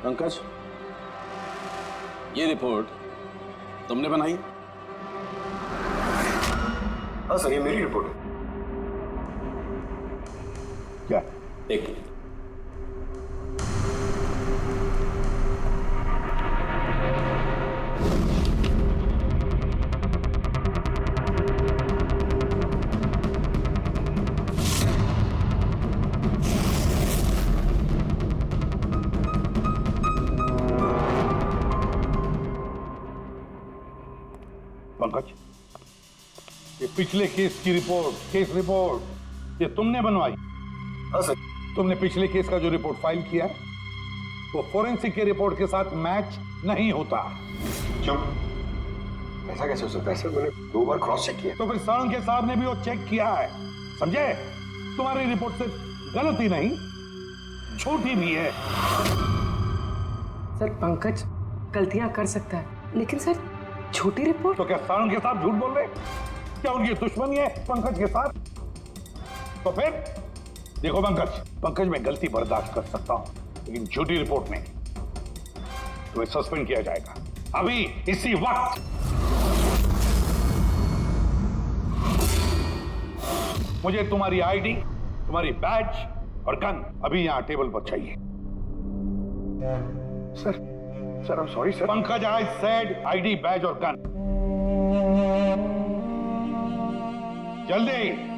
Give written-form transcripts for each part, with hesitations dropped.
पंकज, ये रिपोर्ट तुमने बनाई? हाँ सर, ये मेरी रिपोर्ट है। क्या? एक मिनट। पंकज, ये पिछले केस की रिपोर्ट, केस रिपोर्ट ये तुमने बनवाई? हाँ सर। तुमने पिछले केस का जो रिपोर्ट फाइल किया है वो फोरेंसिक के रिपोर्ट के साथ मैच नहीं होता। क्यों? ऐसा कैसे हो सकता है सर? मैंने 2 बार क्रॉस चेक किया। तो फिर साळुंखे साहब ने भी वो चेक किया है, समझे? तुम्हारी रिपोर्ट सिर्फ गलत ही नहीं, झूठी भी है। सर पंकज गलतियां कर सकता है, लेकिन सर छोटी रिपोर्ट। तो क्या साळुंखे साहब झूठ बोल रहे? क्या उनकी दुश्मनी है पंकज के साथ? तो फिर देखो पंकज, मैं गलती बर्दाश्त कर सकता हूं, लेकिन झूठी रिपोर्ट में तुम्हें सस्पेंड किया जाएगा अभी इसी वक्त। मुझे तुम्हारी आईडी, तुम्हारी बैज और गन अभी यहां टेबल पर चाहिए। Sir I am sorry sir. Pankaj, I said ID, badge और गन। जल्दी।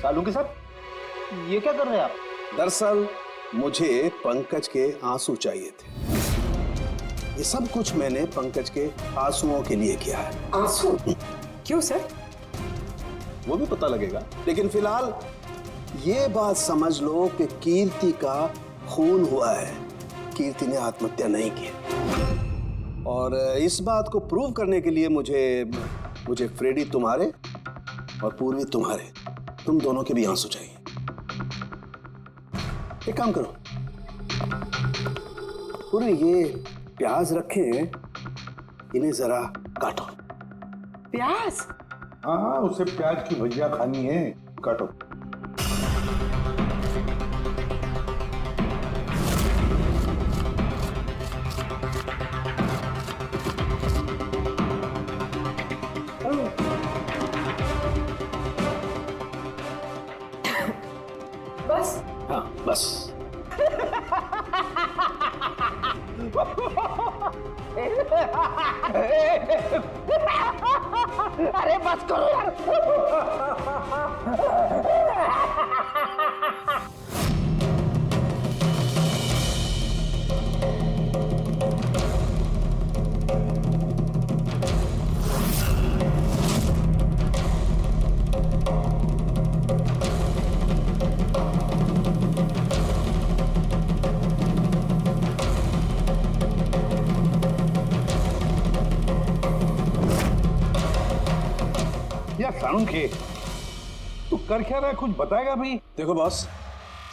साळुंखे साहब, ये क्या कर रहे हैं आप? दरअसल मुझे पंकज के आंसू चाहिए थे। ये सब कुछ मैंने पंकज के आंसुओं के लिए किया है। आंसू? क्यों सर? वो भी पता लगेगा, लेकिन फिलहाल ये बात समझ लो कि कीर्ति का खून हुआ है। कीर्ति ने आत्महत्या नहीं की। और इस बात को प्रूव करने के लिए मुझे फ्रेडी तुम्हारे और पूर्वी तुम्हारे, तुम दोनों के भी आंसू चाहिए। एक काम करो, पूरी ये प्याज रखे हैं, इन्हें जरा काटो। प्याज? हाँ, उसे प्याज की भजिया खानी है, काटो। बस? हाँ बस। अरे बस करो यार। यार साळुंखे, तू कर क्या रहा है, कुछ बताएगा भी? देखो बॉस,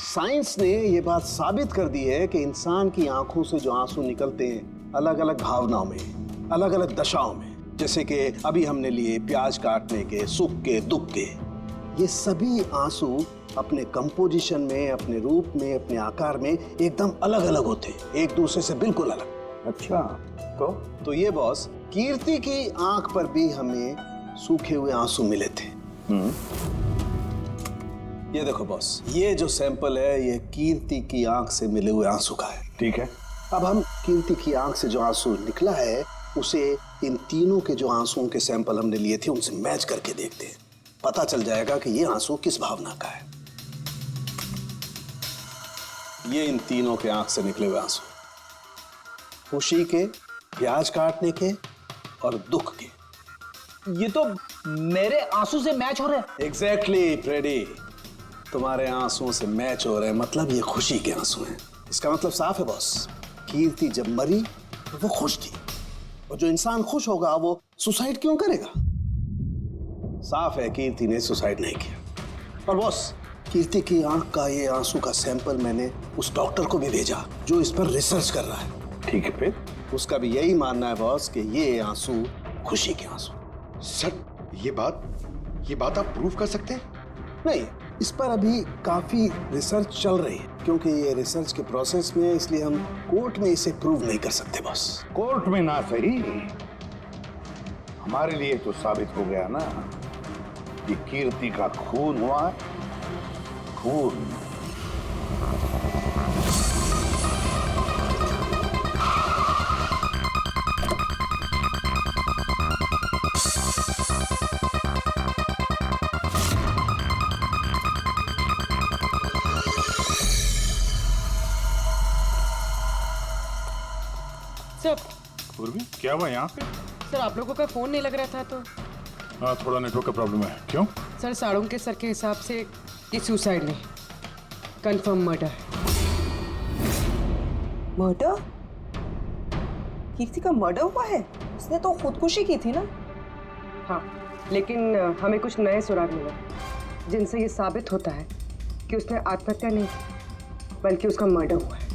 साइंस ने ये बात साबित कर दी है कि इंसान की आंखों से जो आंसू निकलते हैं अलग अलग भावनाओं में, अलग अलग दशाओं में, जैसे कि अभी हमने लिए प्याज काटने के, सुख के, दुख के, ये सभी आंसू अपने कंपोजिशन में, अपने रूप में, अपने आकार में एकदम अलग अलग होते हैं, एक दूसरे से बिल्कुल अलग। अच्छा, तो ये बॉस, कीर्ति की आंख पर भी हमें सूखे हुए आंसू मिले थे। ये देखो बॉस, ये जो सैंपल है ये कीर्ति की आंख से मिले हुए आंसू का है। ठीक है। अब हम कीर्ति की आंख से जो आंसू निकला है उसे इन तीनों के जो आंसुओं के सैंपल हमने लिए थे उनसे मैच करके देखते हैं, पता चल जाएगा कि ये आंसू किस भावना का है। ये इन तीनों के आंख से निकले हुए आंसू, खुशी के, प्याज काटने के और दुख के। ये तो मेरे आंसू से मैच हो रहे हैं। एग्जैक्टली फ्रेडी, तुम्हारे आंसुओं से मैच हो रहे हैं, मतलब ये खुशी के आंसू हैं। इसका मतलब साफ है बॉस, कीर्ति जब मरी तो वो खुश थी, और जो इंसान खुश होगा वो सुसाइड क्यों करेगा? साफ है कीर्ति ने सुसाइड नहीं किया। और बॉस, कीर्ति की आंख का ये आंसू का सैंपल मैंने उस डॉक्टर को भी भेजा जो इस पर रिसर्च कर रहा है। ठीक है, फिर उसका भी यही मानना है बॉस कि ये आंसू खुशी के आंसू। सर, ये बात आप प्रूव कर सकते हैं? नहीं, इस पर अभी काफी रिसर्च चल रही है, क्योंकि ये रिसर्च के प्रोसेस में है, इसलिए हम कोर्ट में इसे प्रूव नहीं कर सकते बॉस। कोर्ट में ना सही, हमारे लिए तो साबित हो गया ना कि कीर्ति का खून हुआ है। खून। सर, पूर्वी, क्या हुआ यहाँ पे? सर आप लोगों का फोन नहीं लग रहा था तो? हाँ, थोड़ा नेटवर्क का प्रॉब्लम है। क्यों? सर साड़ों के सर के हिसाब से ये सुसाइड नहीं, कंफर्म मर्डर। मर्डर? कीर्ति का मर्डर हुआ है? उसने तो खुदकुशी की थी ना? हाँ, लेकिन हमें कुछ नए सुराग मिले जिनसे ये साबित होता है कि उसने आत्महत्या नहीं की, बल्कि उसका मर्डर हुआ है।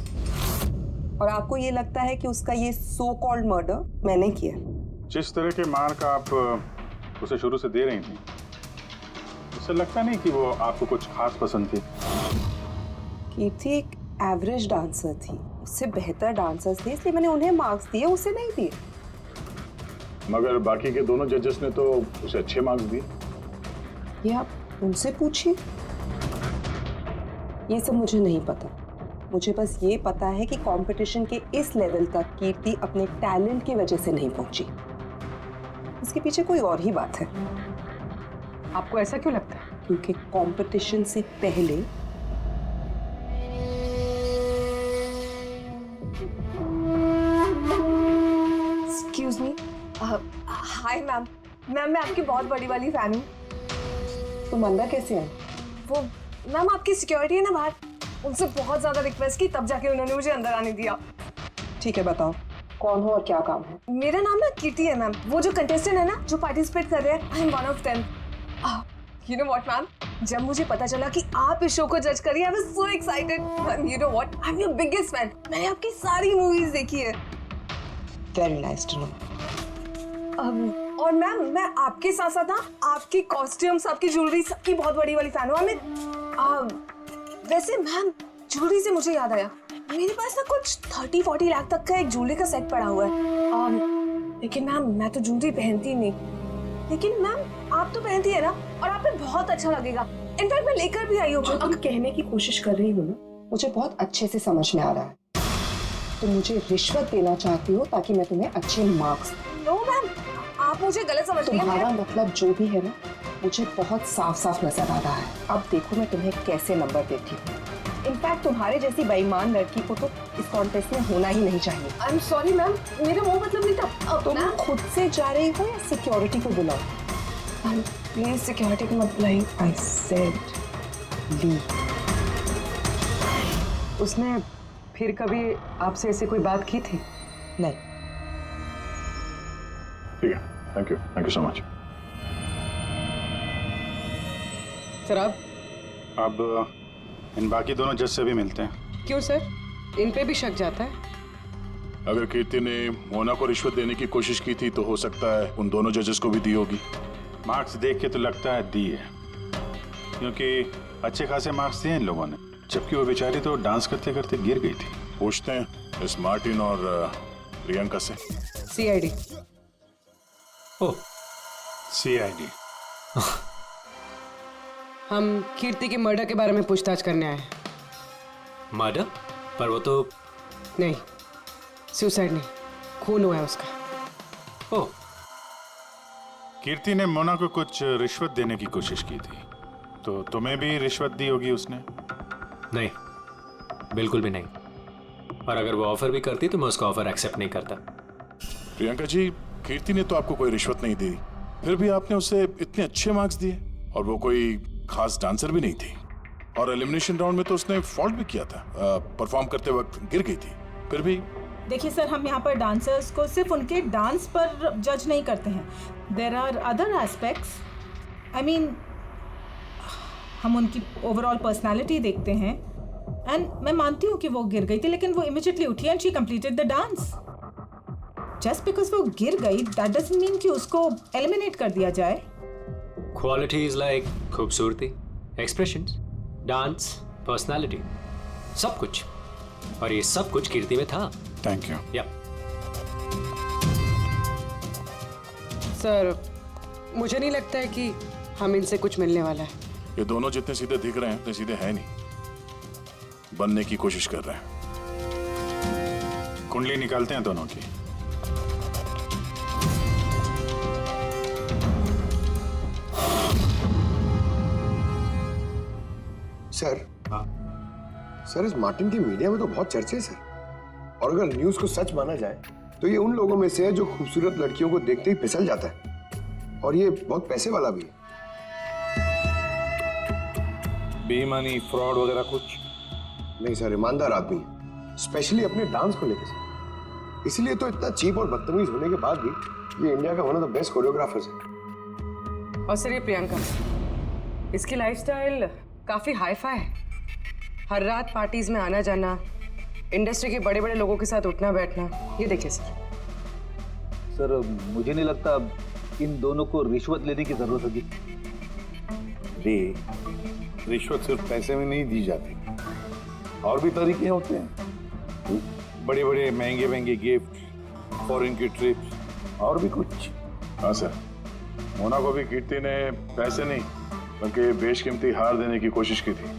और आपको ये लगता है कि उसका ये सो कॉल्ड मर्डर मैंने किया? जिस तरह के मार्क आप उसे शुरू से दे रही थी, उससे लगता नहीं कि वो आपको कुछ खास पसंद थी। कीर्ति एक एवरेज डांसर थी, उससे बेहतर डांसर्स थे, इसलिए मैंने उन्हें मार्क्स दिए, उसे नहीं दिए। मगर बाकी के दोनों जजेस ने तो उसे अच्छे मार्क्स दिए। ये आप उनसे पूछिए, ये सब मुझे नहीं पता। मुझे बस ये पता है कि कंपटीशन के इस लेवल तक कीर्ति अपने टैलेंट की वजह से नहीं पहुंची। इसके पीछे कोई और ही बात है। आपको ऐसा क्यों लगता है? क्योंकि कंपटीशन से पहले एक्सक्यूज मी। हाय मैम, मैं आपकी बहुत बड़ी वाली फैन हूँ। तुम अंदर कैसे आए? वो मैम आपकी सिक्योरिटी है ना बाहर, उनसे बहुत ज्यादा रिक्वेस्ट की, तब जाके उन्होंने मुझे अंदर आने दिया। ठीक है, बताओ कौन हो और क्या काम है? मेरा नाम ना कीर्ति है मैम, वो जो कंटेस्टेंट है ना जो पार्टिसिपेट कर रहे हैं, I am one of them. You know what ma'am, जब मुझे पता चला कि आप इस शो को जज करिए, I was so excited. Ma'am you know what, I am your biggest fan. मैंने आपकी सारी मूवीज देखी है। Very nice to know. और मैम मैं आपके साथ साथ ना आपकी कॉस्ट्यूम्स, आपकी ज्वेलरी, सबकी बहुत बड़ी वाली फैन हूँ। वैसे मैम ज्वेलरी से मुझे याद आया, मेरे पास ना कुछ 30-40 लाख तक का एक ज्वेलरी का सेट पड़ा हुआ है। लेकिन मैम मैं तो ज्वेलरी पहनती नहीं। लेकिन मैम आप तो पहनती है ना, और आप पे बहुत अच्छा लगेगा। इनफैक्ट मैं लेकर भी आई हूँ। जो तुम कहने की कोशिश कर रही हो ना, मुझे बहुत अच्छे से समझ में आ रहा है। तुम मुझे रिश्वत देना चाहती हो ताकि मैं तुम्हें अच्छे मार्क्स। नो मैम, आप मुझे गलत समझ रही हैं। तुम्हारा मतलब जो भी है ना, मुझे बहुत साफ साफ नजर आ रहा है। अब देखो मैं तुम्हें कैसे नंबर देती हूँ। इनफैक्ट तुम्हारे जैसी बेईमान लड़की को तो इस कॉन्टेस्ट में होना ही नहीं चाहिए। आई एम सॉरी मैम, मेरा वो मतलब नहीं था। तुम खुद से जा रही हो या सिक्योरिटी को बुलाओ? प्लीज सिक्योरिटी को मत बुलाइए। I said leave. उसने फिर कभी आपसे ऐसे कोई बात की थी? नहीं। ठीक है, thank you so much. Sir अब इन बाकी दोनों जज से भी मिलते हैं। क्यों सर, इन पे भी शक जाता है? अगर कीर्ति ने मोना को रिश्वत देने की कोशिश की थी तो हो सकता है उन दोनों जजेस को भी दी होगी। मार्क्स देख के तो लगता है दी है, क्योंकि अच्छे खासे मार्क्स दिए इन लोगों ने, जबकि वो बेचारी तो डांस करते करते गिर गई थी। पूछते हैं इस मार्टिन और प्रियंका से। CID। ओह, CID। हम कीर्ति के मर्डर के बारे में पूछताछ करने आए हैं। मर्डर? पर वो तो नहीं, सुसाइड नहीं, खून हुआ है उसका। ओह, कीर्ति ने मोना को कुछ रिश्वत देने की कोशिश की थी, तो तुम्हें भी रिश्वत दी होगी उसने? नहीं, बिल्कुल भी नहीं। और अगर वो ऑफर भी करती तो मैं उसका ऑफर एक्सेप्ट नहीं करता। प्रियंका जी, कीर्ति ने तो आपको कोई रिश्वत नहीं दी, फिर भी आपने उसे इतने अच्छे मार्क्स दिए, और वो कोई खास डांसर भी नहीं थी। और एलिमिनेशन राउंड में तो उसने फॉल्ट भी किया था, परफॉर्म करते वक्त गिर गई थी। फिर भी देखिए सर, हम यहाँ पर डांसर्स को सिर्फ उनके डांस पर जज नहीं करते हैं। There are other aspects, I mean हम उनकी ओवरऑल पर्सनालिटी देखते हैं। एंड मैं मानती हूँ कि वो गिर गई थी, लेकिन वो इमीडिएटली उठी and she completed the dance. Just because वो गिर गई दैट डजंट मीन कि उसको एलिमिनेट कर दिया जाए। क्वालिटीज लाइक खूबसूरती, एक्सप्रेशंस, डांस, पर्सनालिटी, सब कुछ, और ये सब कुछ कीर्ति में था। Thank you. या सर, मुझे नहीं लगता है कि हम इनसे कुछ मिलने वाला है। ये दोनों जितने सीधे दिख रहे हैं उतने सीधे हैं नहीं, बनने की कोशिश कर रहे हैं। कुंडली निकालते हैं दोनों की। सर, सर इस मार्टिन की मीडिया में तो बहुत चर्चे हैं सर, और अगर न्यूज को सच माना जाए तो ये उन लोगों में से है जो खूबसूरत लड़कियों को देखते ही फिसल जाता है, और ये बहुत पैसे वाला भी है। बेईमानी, फ्रॉड वगैरह कुछ नहीं सर, ईमानदार आदमी है, स्पेशली अपने डांस को लेकर सर। इसीलिए तो इतना चीप और बदतमीज होने के बाद भी ये इंडिया का one of the best choreographers है। और सर, ये प्रियंका, इसकी लाइफस्टाइल काफी हाई-फाई है। हर रात पार्टीज में आना जाना, इंडस्ट्री के बड़े बड़े लोगों के साथ उठना बैठना। ये देखिए सर, मुझे नहीं लगता इन दोनों को रिश्वत लेने की जरूरत होगी। रिश्वत सिर्फ पैसे में नहीं दी जाती, और भी तरीके होते हैं। बड़े बड़े महंगे महंगे गिफ्ट, फॉरेन की ट्रिप्स, और भी कुछ। हाँ सर, मोना को भी कीर्ति ने पैसे नहीं बल्कि बेशकीमती हार देने की कोशिश की थी।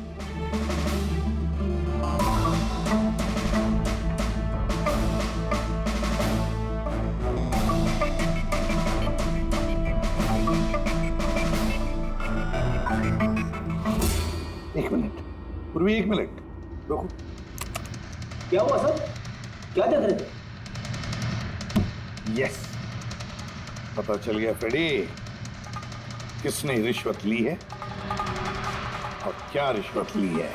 एक मिनट पूर्वी, एक मिनट रुको। क्या हुआ सर? क्या देख रहे थे? यस, पता चल गया फ्रेडी, किसने रिश्वत ली है और क्या रिश्वत ली है।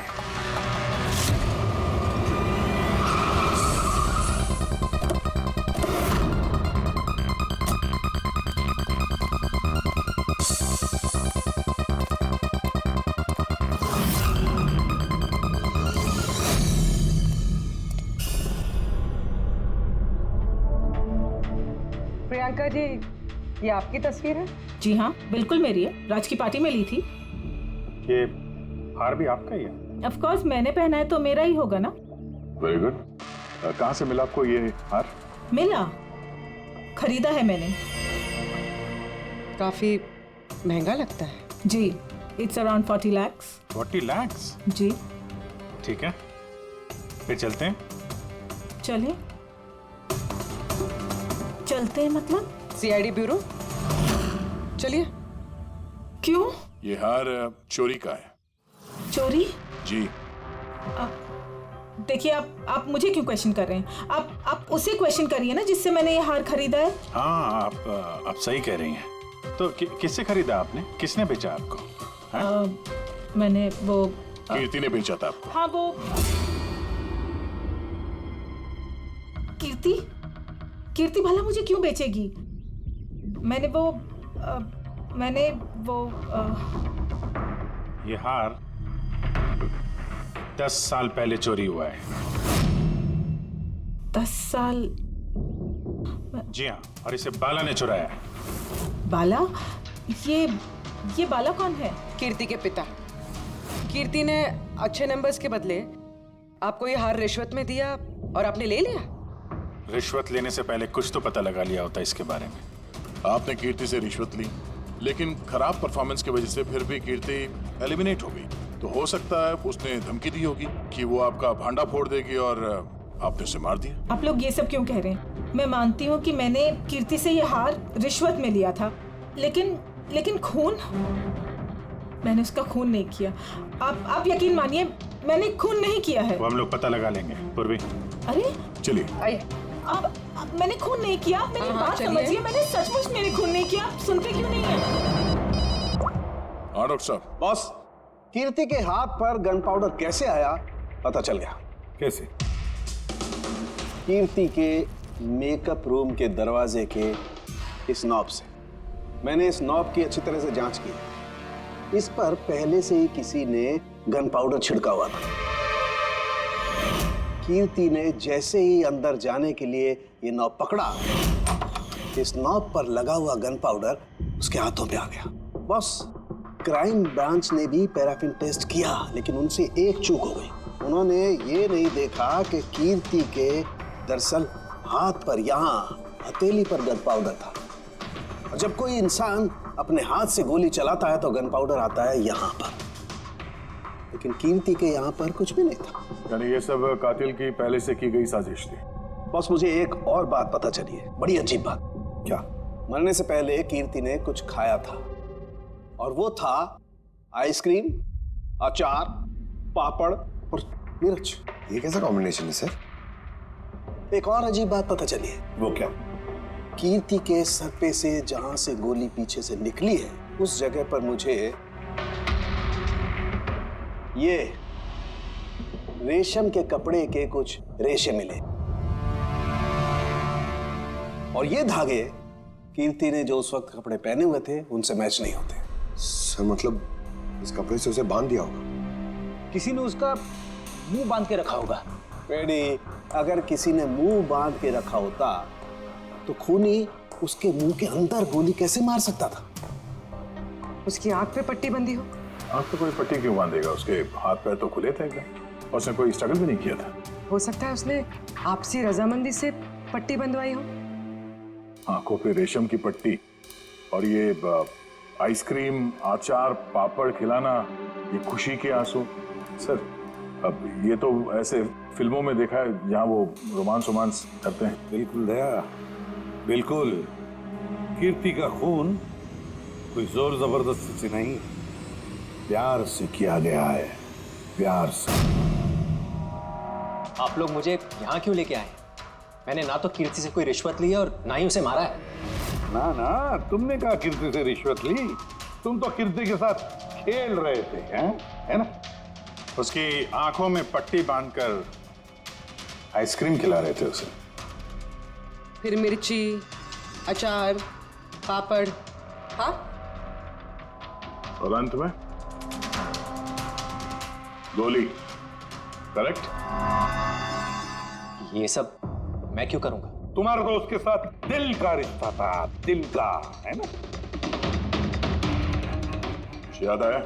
प्रियंका जी, ये आपकी तस्वीर है? जी हाँ, बिल्कुल मेरी है। राज की पार्टी में ली थी। ये हार भी आपका ही है? ऑफ कोर्स, मैंने पहना है तो मेरा ही होगा ना। Very good. कहाँ से मिला आपको ये हार? मिला, खरीदा है मैंने। काफी महंगा लगता है। जी, इट्स अराउंड 40 lakhs। 40 लाख? जी। ठीक है, फिर चलते हैं। चले चलते हैं मतलब? सीआईडी ब्यूरो, चलिए। क्यों? ये हार चोरी का है। चोरी? जी। देखिए, आप मुझे क्यों क्वेश्चन कर रहे हैं? आप उसे क्वेश्चन करिए ना जिससे मैंने ये हार खरीदा है। हाँ, आप सही कह रही हैं। तो किससे खरीदा आपने? किसने बेचा आपको? मैंने वो कीर्ति ने बेचा था आपको। हाँ, वो कीर्ति भला मुझे क्यों बेचेगी? मैंने वो ये हार 10 साल पहले चोरी हुआ है। 10 साल? जी हाँ, और इसे बाला ने चुराया है। बाला? ये बाला कौन है? कीर्ति के पिता। कीर्ति ने अच्छे नंबर्स के बदले आपको ये हार रिश्वत में दिया और आपने ले लिया। रिश्वत लेने से पहले कुछ तो पता लगा लिया होता इसके बारे में। आपने कीर्ति से रिश्वत ली, लेकिन खराब परफॉर्मेंस की वजह से फिर भी कीर्ति एलिमिनेट हो गई। तो हो सकता है उसने धमकी दी होगी कि वो आपका भांडा फोड़ देगी और आपने उसे मार दिया। आप लोग ये सब क्यों कह रहे हैं? मैं मानती हूँ कि मैंने कीर्ति से ये हार रिश्वत में लिया था, लेकिन खून? मैंने उसका खून नहीं किया। आप यकीन मानिए, मैंने खून नहीं किया है। वो हम लोग पता लगा लेंगे। पूर्वी, अरे चलिए। आइए। अब मैंने खून नहीं किया। मेरी बात समझिए, मैंने सचमुच मैंने खून नहीं किया। आप सुनते क्यों नहीं है? हाँ डॉक्टर साहब। बॉस, कीर्ति के हाथ पर गन पाउडर कैसे आया पता चल गया। कैसे? कीर्ति के मेकअप रूम के दरवाजे के इस नॉब से। मैंने इस नॉब की अच्छी तरह से जांच की। इस पर पहले से ही किसी ने गन पाउडर छिड़का हुआ था। कीर्ति ने जैसे ही अंदर जाने के लिए ये नॉब पकड़ा, इस नॉब पर लगा हुआ गन पाउडर उसके हाथों पे आ गया। बॉस, क्राइम ब्रांच ने भी पैराफिन टेस्ट किया, लेकिन उनसे एक चूक हो गई। उन्होंने ये नहीं देखा कि कीर्ति के दरअसल हाथ पर, यहाँ हथेली पर गन पाउडर था। और जब कोई इंसान अपने हाथ से गोली चलाता है तो गन पाउडर आता है यहाँ पर, लेकिन कीर्ति के यहाँ पर कुछ भी नहीं था। यानी ये सब कातिल की पहले से की गई साजिश थी। बॉस, मुझे एक और बात पता चली है, बड़ी अजीब बात। क्या? मरने से पहले कीर्ति ने कुछ खाया था, और वो था आइसक्रीम, अचार, पापड़ और मिर्च। ये कैसा कॉम्बिनेशन है सर? एक और अजीब बात पता चली है। वो क्या? कीर्ति के सर पे से जहां से गोली पीछे से निकली है, उस जगह पर मुझे ये रेशम के कपड़े के कुछ रेशे मिले, और ये धागे कीर्ति ने जो उस वक्त कपड़े पहने हुए थे उनसे मैच नहीं होते। सर मतलब इस कपड़े से उसे बांध दिया होगा। किसी ने उसका मुंह बांध के रखा होगा। पेड़ी, अगर किसी ने मुंह बांध के रखा होता तो खूनी उसके मुंह के अंदर गोली कैसे मार सकता था? उसकी आंख पे पट्टी बंधी हो। आंख पे कोई पट्टी क्यों बांधेगा? उसके हाथ पैर तो खुले थे एकदम, और उसने कोई स्ट्रगल भी नहीं किया था। हो सकता है उसने आपसी रजामंदी से पट्टी बंधवाई हो। आंखों पे रेशम की पट्टी और ये आइसक्रीम, अचार, पापड़ खिलाना, ये खुशी के आंसू। सर, अब ये तो ऐसे फिल्मों में देखा है जहाँ वो रोमांस करते हैं। बिल्कुल दया, बिल्कुल। कीर्ति का खून कोई जोर जबरदस्ती से नहीं, प्यार से किया गया है, प्यार से। आप लोग मुझे यहाँ क्यों लेके आए? मैंने ना तो कीर्ति से कोई रिश्वत ली है और ना ही उसे मारा है। ना ना, तुमने कहा कीर्ति से रिश्वत ली? तुम तो कीर्ति के साथ खेल रहे थे, हैं? है ना? उसकी आंखों में पट्टी बांधकर आइसक्रीम खिला रहे थे उसे। फिर मिर्ची, अचार, पापड़। हाँ, और अंत में गोली। करेक्ट? ये सब मैं क्यों करूंगा? तुम्हारा तो उसके साथ दिल का रिश्ता था, दिल का, है ना? कुछ याद आया?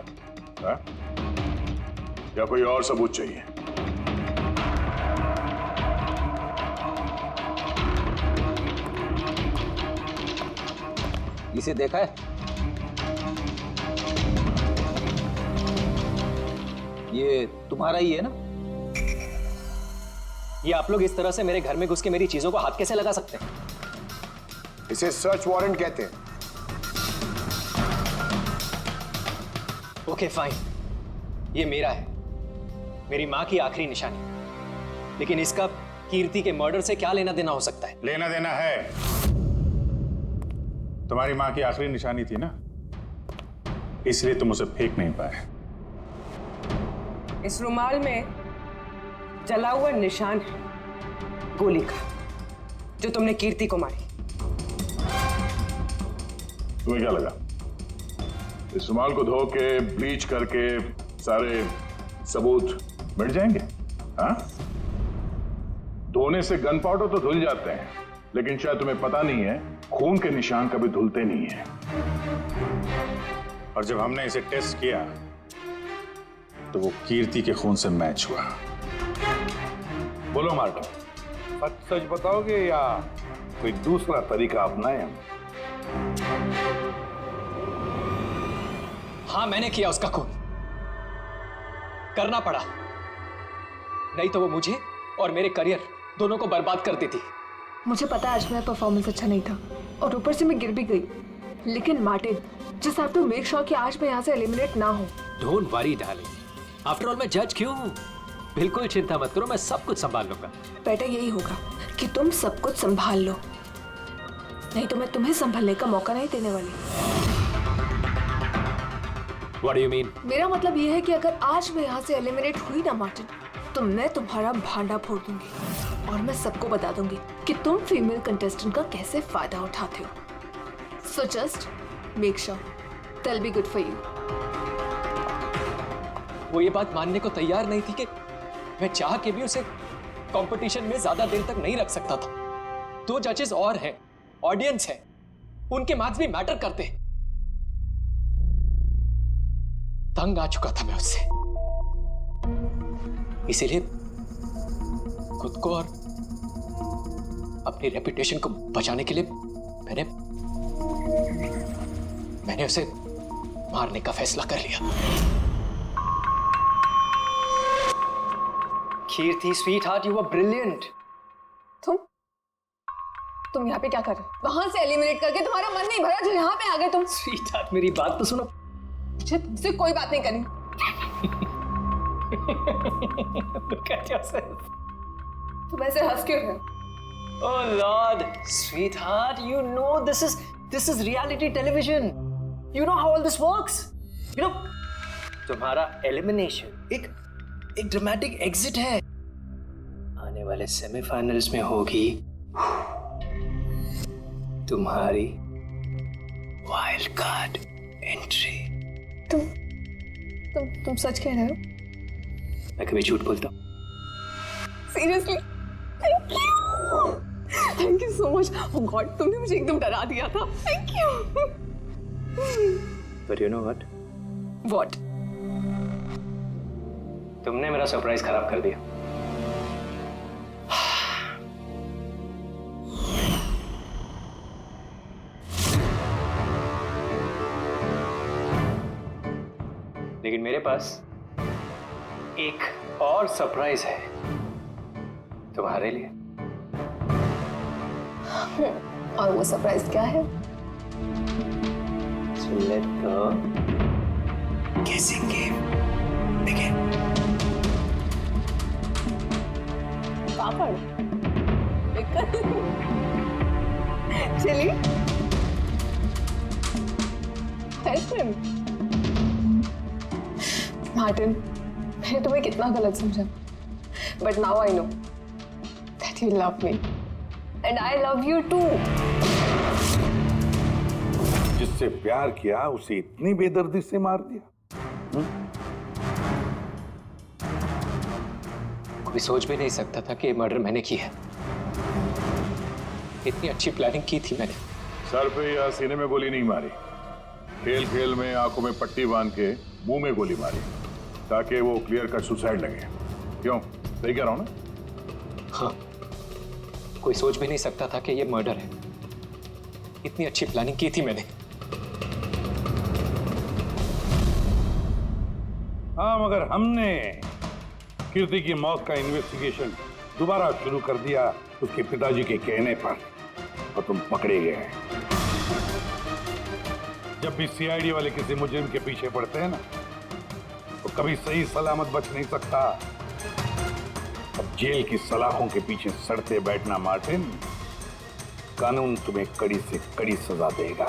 है? या कोई और सबूत चाहिए? इसे देखा है? ये तुम्हारा ही है ना? ये आप लोग इस तरह से मेरे घर में घुस के मेरी चीजों को हाथ कैसे लगा सकते हैं? इसे सर्च वारंट कहते हैं। ओके फाइन, ये मेरा है, मेरी माँ की आखिरी निशानी। लेकिन इसका कीर्ति के मर्डर से क्या लेना देना हो सकता है? लेना देना है। तुम्हारी माँ की आखिरी निशानी थी ना, इसलिए तुम उसे फेंक नहीं पाए। इस रुमाल में जला हुआ निशान है गोली का, जो तुमने कीर्ति को मारी। तुम्हें क्या लगा इस रुमाल को धो के ब्लीच करके सारे सबूत मिट जाएंगे? हाँ? धोने से गन पाउडर तो धुल जाते हैं, लेकिन शायद तुम्हें पता नहीं है खून के निशान कभी धुलते नहीं हैं। और जब हमने इसे टेस्ट किया तो वो कीर्ति के खून से मैच हुआ। बोलो मार्टिन, सच सच बताओगे या कोई दूसरा तरीका अपनाएं हम? हाँ, मैंने किया उसका खून, करना पड़ा, नहीं तो वो मुझे और मेरे करियर दोनों को बर्बाद कर देती। मुझे पता है आज मेरा परफॉर्मेंस अच्छा नहीं था और ऊपर से मैं गिर भी गई, लेकिन Martin, just have to make sure कि आज मैं यहाँ से एलिमिनेट ना हूँ। Don't worry darling, after all मैं जज क्यों हूँ? बिल्कुल चिंता मत करो, मैं सब कुछ संभाल लूंगा। बेटर यही होगा कि तुम सब कुछ संभाल लो, नहीं तो मैं तुम्हें संभालने का मौका नहीं देने वाली। What do you mean? मेरा मतलब ये है कि अगर आज मैं यहाँ से एलिमिनेट हुई ना मार्टिन, तो मैं तुम्हारा भांडा फोड़ दूंगी और मैं सबको बता दूंगी कि तुम फीमेल कंटेस्टेंट का कैसे फायदा उठाते हो। So just make sure that'll be good for you. वो ये बात मानने को तैयार नहीं थी कि मैं चाह के भी उसे कंपटीशन में ज्यादा देर तक नहीं रख सकता था। 2 जजेस और हैं, ऑडियंस है, उनके मार्क्स भी मैटर करते हैं। तंग आ चुका था मैं उससे, इसीलिए खुद को और अपनी रेपुटेशन को बचाने के लिए मैंने उसे मारने का फैसला कर लिया। कीर्ति, स्वीटहार्ट, यू वर ब्रिलियंट। तुम यहाँ पे क्या कर रहे हो? वहां से एलिमिनेट करके तुम्हारा मन नहीं भरा जो यहाँ पे आ गए तुम। स्वीटहार्ट, मेरी बात तो सुनो। मुझे तुमसे कोई बात नहीं करनी। Look at yourself. तुम ऐसे हंस क्यों रहे हो? Oh Lord, sweetheart, you know this is reality television. You know how all this works. You know, तुम्हारा एलिमिनेशन एक ड्रामेटिक एग्जिट है। आने वाले सेमीफाइनल्स में होगी तुम्हारी वाइल्ड कार्ड एंट्री। तुम सच कह रहे हो? मैं कभी झूठ बोलता हूँ? Seriously? Thank you so much. Oh God, तुमने मुझे एकदम डरा दिया था। Thank you. But you know what? What? तुमने मेरा सरप्राइज खराब कर दिया। लेकिन मेरे पास एक और सरप्राइज है तुम्हारे लिए। और वो सरप्राइज क्या है? So let the guessing game begin. Papad, chilli, ice cream. Martin, मैंने तुम्हें कितना गलत समझा, but now I know that you love me and I love you too. जिससे प्यार किया उसे इतनी बेदर्दी से मार दिया। कोई सोच भी नहीं सकता था कि ये मर्डर मैंने किया है। इतनी अच्छी प्लानिंग की थी मैंने। सर पे या सीने में गोली नहीं मारी, खेल खेल में आंखों में पट्टी बांध के मुंह में गोली मारी ताकि वो क्लियर कट सुसाइड लगे। क्यों, सही कह रहा हूं ना? हाँ, कोई सोच भी नहीं सकता था कि ये मर्डर है। इतनी अच्छी प्लानिंग की थी मैंने। हाँ, मगर हमने कीर्ति की मौत का इन्वेस्टिगेशन दोबारा शुरू कर दिया उसके पिताजी के कहने पर, और तुम पकड़े गए हैं। जब भी सीआईडी वाले किसी मुजरिम के पीछे पड़ते हैं ना, तो कभी सही सलामत बच नहीं सकता। अब जेल की सलाखों के पीछे सड़ते बैठना मार्टिन, कानून तुम्हें कड़ी से कड़ी सजा देगा।